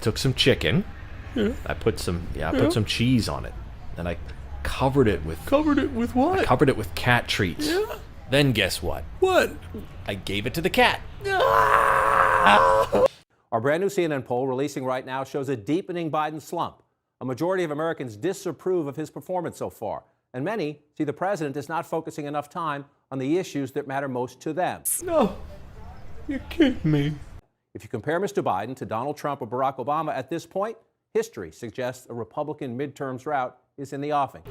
took some chicken. Yeah. I put some cheese on it. Then I covered it with what? I covered it with cat treats. Yeah. Then guess what? What? I gave it to the cat. Our brand new CNN poll releasing right now shows a deepening Biden slump. A majority of Americans disapprove of his performance so far, and many see the president is not focusing enough time on the issues that matter most to them. No, you're kidding me. If you compare Mr. Biden to Donald Trump or Barack Obama at this point, history suggests a Republican midterms rout is in the offing.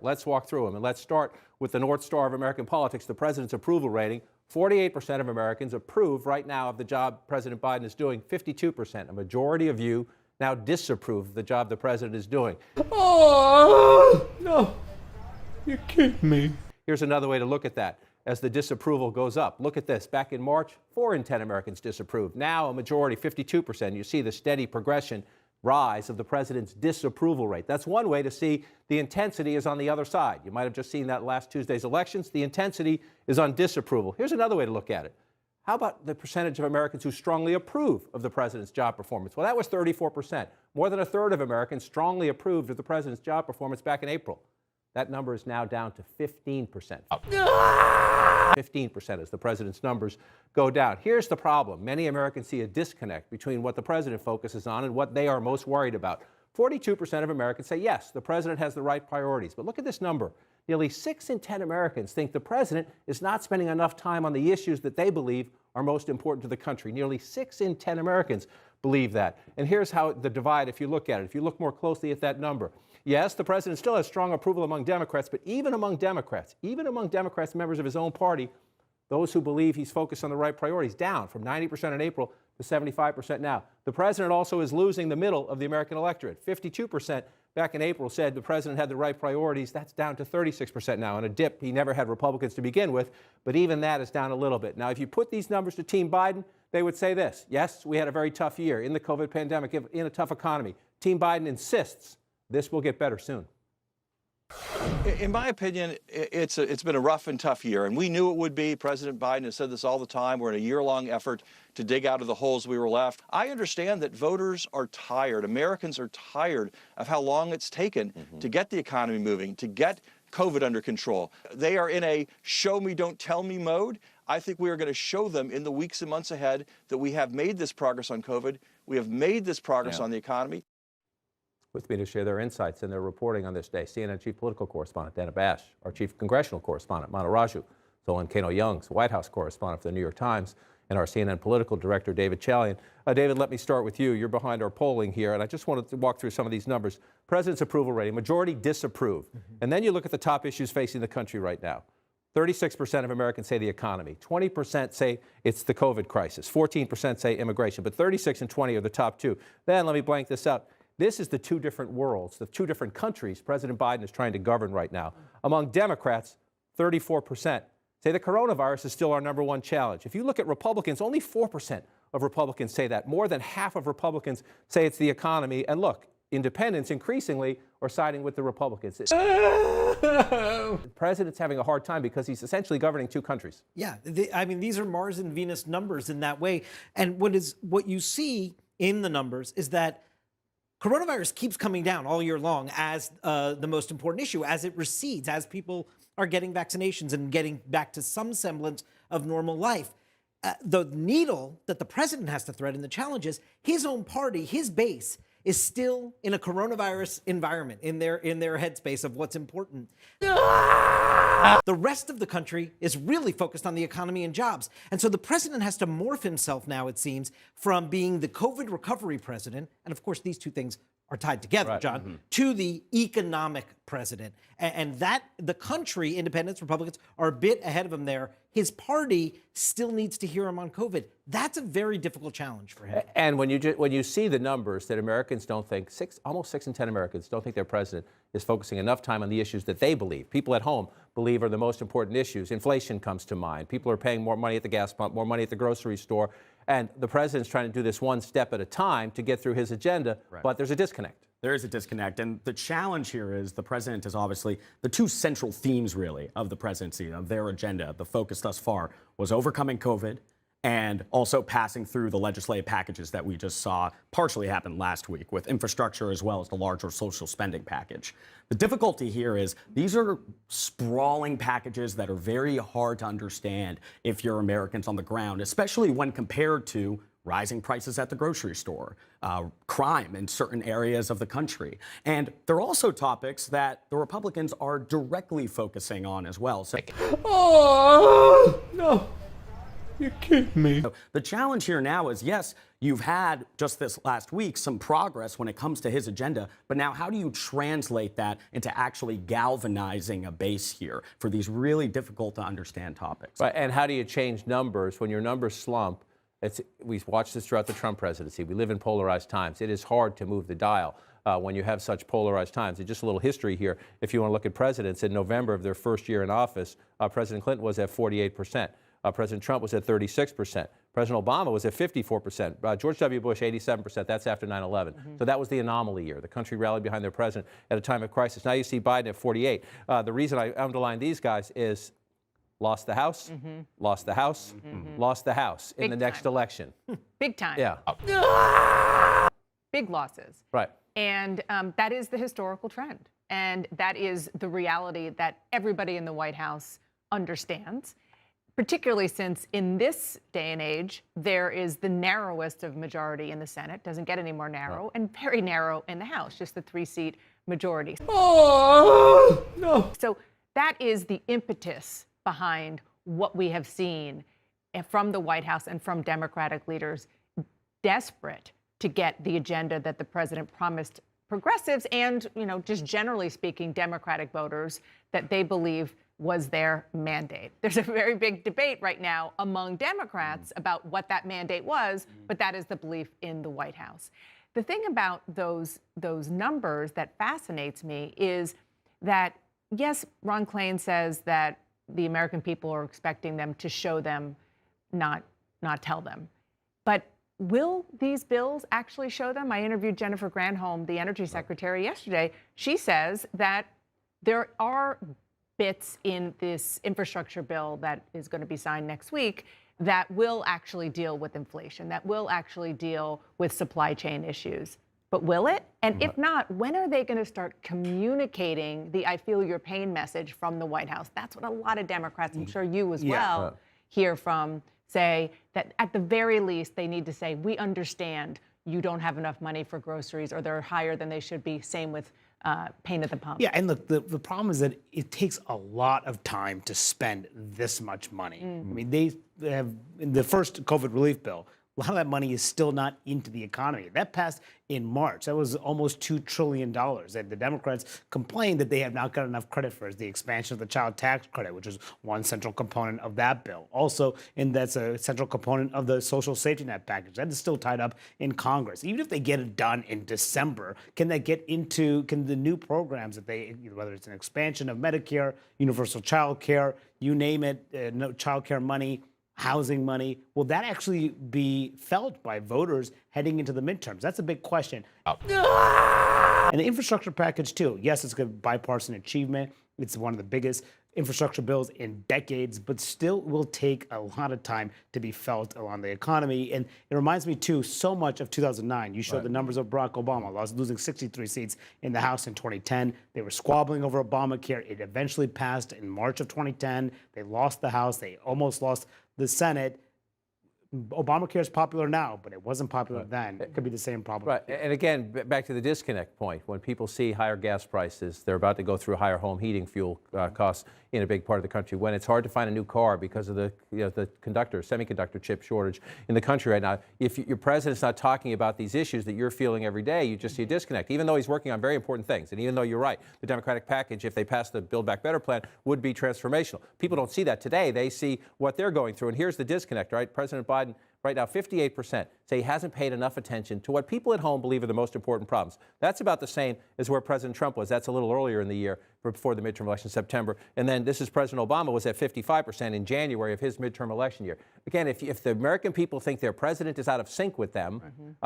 Let's walk through them, and let's start with the North Star of American politics, the president's approval rating. 48% of Americans approve right now of the job President Biden is doing. 52%, a majority of you, now disapprove of the job the president is doing. Oh, no, you're kidding me. Here's another way to look at that. As the disapproval goes up, look at this. Back in March, 4 in 10 Americans disapproved. Now a majority, 52%. You see the steady progression rise of the president's disapproval rate. That's one way to see the intensity is on the other side. You might have just seen that last Tuesday's elections. The intensity is on disapproval. Here's another way to look at it. How about the percentage of Americans who strongly approve of the president's job performance? Well, that was 34%. More than a third of Americans strongly approved of the president's job performance back in April. That number is now down to 15%. 15% as the president's numbers go down. Here's the problem. Many Americans see a disconnect between what the president focuses on and what they are most worried about. 42% of Americans say, yes, the president has the right priorities. But look at this number. Nearly 6 in 10 Americans think the president is not spending enough time on the issues that they believe are most important to the country. Nearly 6 in 10 Americans believe that. And here's how the divide, if you look at it, if you look more closely at that number. Yes, the president still has strong approval among Democrats, but even among Democrats, members of his own party, those who believe he's focused on the right priorities, down from 90% in April to 75% now. The president also is losing the middle of the American electorate. 52% back in April said the president had the right priorities. That's down to 36% now. On a dip, he never had Republicans to begin with, but even that is down a little bit. Now, if you put these numbers to Team Biden, they would say this. Yes, we had a very tough year in the COVID pandemic, in a tough economy. Team Biden insists this will get better soon. In my opinion, it's been a rough and tough year, and we knew it would be. President Biden has said this all the time. We're in a year-long effort to dig out of the holes we were left. I understand that voters are tired. Americans are tired of how long it's taken to get the economy moving, to get COVID under control. They are in a show me, don't tell me mode. I think we are going to show them in the weeks and months ahead that we have made this progress on COVID. We have made this progress on the economy. With me to share their insights and their reporting on this day, CNN Chief Political Correspondent Dana Bash, our Chief Congressional Correspondent Manu Raju, Zolan Kano-Young's White House Correspondent for the New York Times, and our CNN Political Director David Chalian. David, let me start with you. You're behind our polling here, and I just wanted to walk through some of these numbers. President's approval rating, majority disapprove. And then you look at the top issues facing the country right now. 36% of Americans say the economy. 20% say it's the COVID crisis. 14% say immigration. But 36 and 20 are the top two. Then let me blank this out. This is the two different worlds, the two different countries President Biden is trying to govern right now. Among Democrats, 34% say the coronavirus is still our number one challenge. If you look at Republicans, only 4% of Republicans say that. More than half of Republicans say it's the economy. And look, independents increasingly are siding with the Republicans. The president's having a hard time because he's essentially governing two countries. Yeah, I mean, these are Mars and Venus numbers in that way. And what you see in the numbers is that coronavirus keeps coming down all year long as the most important issue, as it recedes, as people are getting vaccinations and getting back to some semblance of normal life. The needle that the president has to thread and the challenge is his own party, his base, is still in a coronavirus environment, in their headspace of what's important. The rest of the country is really focused on the economy and jobs. And so the president has to morph himself now, it seems, from being the COVID recovery president, and of course these two things are tied together, John, to the economic president. And that the country, independents, Republicans, are a bit ahead of him there. His party still needs to hear him on COVID. That's a very difficult challenge for him. And when you see the numbers that Americans don't think, almost 6 in 10 Americans don't think their president is focusing enough time on the issues that they believe, people at home believe are the most important issues. Inflation comes to mind. People are paying more money at the gas pump, more money at the grocery store. And the president's trying to do this one step at a time to get through his agenda, but there's a disconnect. There is a disconnect, and the challenge here is the president is obviously the two central themes, really, of the presidency, of their agenda. The focus thus far was overcoming COVID and also passing through the legislative packages that we just saw partially happen last week with infrastructure as well as the larger social spending package. The difficulty here is these are sprawling packages that are very hard to understand if you're Americans on the ground, especially when compared to rising prices at the grocery store, crime in certain areas of the country. And they're also topics that the Republicans are directly focusing on as well. So, Oh, no. You're kidding me. the challenge here now is, yes, you've had just this last week some progress when it comes to his agenda, but now how do you translate that into actually galvanizing a base here for these really difficult to understand topics? Right, and how do you change numbers when your numbers slump? We've watched this throughout the Trump presidency. We live in polarized times. It is hard to move the dial when you have such polarized times. And just a little history here. If you want to look at presidents, in November of their first year in office, President Clinton was at 48%. President Trump was at 36%. President Obama was at 54%. George W. Bush, 87%. That's after 9/11. So that was the anomaly year. The country rallied behind their president at a time of crisis. Now you see Biden at 48. The reason I underline these guys is lost the House, lost the House, lost the House in the next election. Big time. Yeah. Big losses. Right. And that is the historical trend. And that is the reality that everybody in the White House understands, particularly since in this day and age, there is the narrowest of majority in the Senate, doesn't get any more narrow, and very narrow in the House, just the 3-seat majority. Oh, no. So that is the impetus behind what we have seen from the White House and from Democratic leaders desperate to get the agenda that the president promised progressives and, just generally speaking, Democratic voters that they believe was their mandate. There's a very big debate right now among Democrats about what that mandate was, but that is the belief in the White House. The thing about those numbers that fascinates me is that, yes, Ron Klain says that the American people are expecting them to show them, not tell them. But will these bills actually show them? I interviewed Jennifer Granholm, the Energy Secretary, yesterday. She says that there are bits in this infrastructure bill that is going to be signed next week that will actually deal with inflation, that will actually deal with supply chain issues. But will it? And if not, when are they going to start communicating the I feel your pain message from the White House? That's what a lot of Democrats, I'm sure you as well, hear from, say that at the very least, they need to say, we understand you don't have enough money for groceries or they're higher than they should be. Same with pain at the pump. Yeah, and look, the problem is that it takes a lot of time to spend this much money. I mean, they have, in the first COVID relief bill, a lot of that money is still not into the economy. That passed in March. That was almost $2 trillion. And the Democrats complained that they have not got enough credit for the expansion of the child tax credit, which is one central component of that bill. Also, and that's a central component of the social safety net package. That is still tied up in Congress. Even if they get it done in December, can the new programs that they, whether it's an expansion of Medicare, universal child care, you name it, no child care money, housing money, will that actually be felt by voters heading into the midterms? That's a big question. And the infrastructure package, too. Yes, it's a bipartisan achievement. It's one of the biggest infrastructure bills in decades, but still will take a lot of time to be felt on the economy. And it reminds me, too, so much of 2009. You showed the numbers of Barack Obama, losing 63 seats in the House in 2010. They were squabbling over Obamacare. It eventually passed in March of 2010. They lost the House. They almost lost the Senate. Obamacare is popular now, but it wasn't popular then. It could be the same problem. Right. And again, back to the disconnect point. When people see higher gas prices, they're about to go through higher home heating fuel costs in a big part of the country. When it's hard to find a new car because of the semiconductor chip shortage in the country right now, if your president's not talking about these issues that you're feeling every day, you just see a disconnect. Even though he's working on very important things, and even though you're right, the Democratic package, if they pass the Build Back Better plan, would be transformational. People don't see that today. They see what they're going through. And here's the disconnect, right? President Biden, right now, 58% say he hasn't paid enough attention to what people at home believe are the most important problems. That's about the same as where President Trump was. That's a little earlier in the year, before the midterm election in September. And then this is President Obama was at 55% in January of his midterm election year. Again, if the American people think their president is out of sync with them,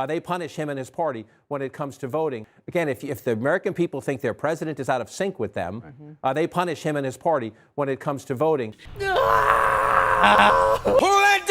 they punish him and his party when it comes to voting. Again, if the American people think their president is out of sync with them, they punish him and his party when it comes to voting. Who let